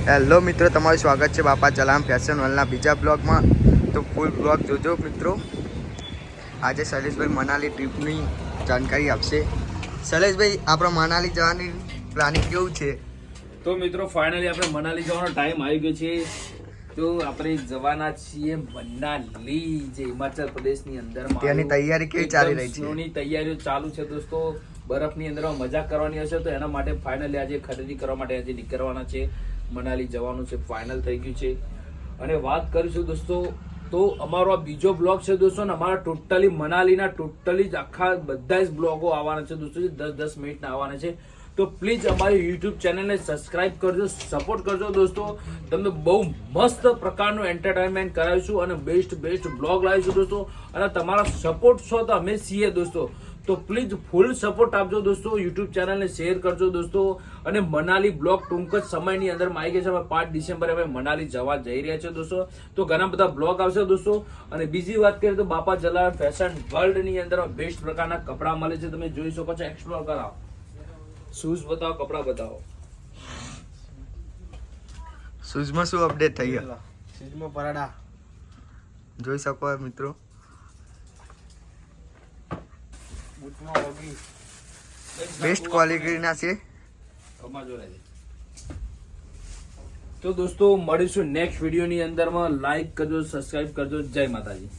Hello મિત્રો, તમારું સ્વાગત છે બાપા ચલામ ફેશન વર્લ્ડના બીજા બ્લોગમાં. તો ફૂલ બ્લોગ જોજો મિત્રો. આજે શૈલેષભાઈ મનાલી ટ્રીપની જાણકારી આપશે. શૈલેષભાઈ, આપણે મનાલી જવાની પ્લાનિંગ કેવું છે? તો મિત્રો ફાઇનલી આપણે મનાલી જવાનો ટાઈમ આવી ગયો છે. તો આપણે જવાના છીએ મનાલી, જે હિમાચલ પ્રદેશની અંદર. ત્યાંની તૈયારી કેવી ચાલી રહી છે? સ્નોની તૈયારીઓ ચાલુ છે દોસ્તો. બરફની અંદર મજા કરવાની હશે તો એના માટે ફાઇનલી આજે ખરીદી કરવા માટે આજે નીકળવાના છે. મનાલી જવાનું છે, ફાઇનલ થઈ ગયું છે. અને વાત કરીશું દોસ્તો, તો અમારો આ બીજો બ્લોગ છે દોસ્તો. ને અમારા ટોટલી મનાલીના ટોટલી જ આખા બધા જ બ્લોગો આવવાના છે દોસ્તો. 10-10 મિનિટના આવવાના છે. તો પ્લીઝ અમારી યુટ્યુબ ચેનલને સબસ્ક્રાઇબ કરજો, સપોર્ટ કરજો દોસ્તો. તમને બહુ મસ્ત પ્રકારનું એન્ટરટેનમેન્ટ કરાવીશું અને બેસ્ટ બ્લોગ લાવીશું દોસ્તો. અને તમારા સપોર્ટ છો તો અમે છીએ દોસ્તો. તો પ્લીઝ ફૂલ સપોર્ટ આપજો દોસ્તો. યુટ્યુબ ચેનલને શેર કરજો દોસ્તો. અને મનાલી બ્લોગ ટૂંક જ સમયની અંદર આવી ગયા છે. અમે 5 ડિસેમ્બરે અમે મનાલી જવા જઈ રહ્યા છે દોસ્તો. તો ઘણા બધા બ્લોગ આવશે દોસ્તો. અને બીજી વાત કરીએ તો બાપા જલારામ ફેશન વર્લ્ડ ની અંદર બેસ્ટ પ્રકારના કપડા મળે છે. તમે જોઈ શકો છો, એક્સપ્લોર કરાવો. શૂઝ બતાવો, કપડા બતાવો. શૂઝમાં શું અપડેટ થઈ ગયા? શૂઝમાં પરાડા જોઈ શકો મિત્રો. બૂટમાં ઓગી બેસ્ટ ક્વોલિટીના છે. તો દોસ્તો મળીશું નેક્સ્ટ વિડીયોની અંદરમાં. લાઈક કરજો, સબસ્ક્રાઇબ કરજો. જય માતાજી.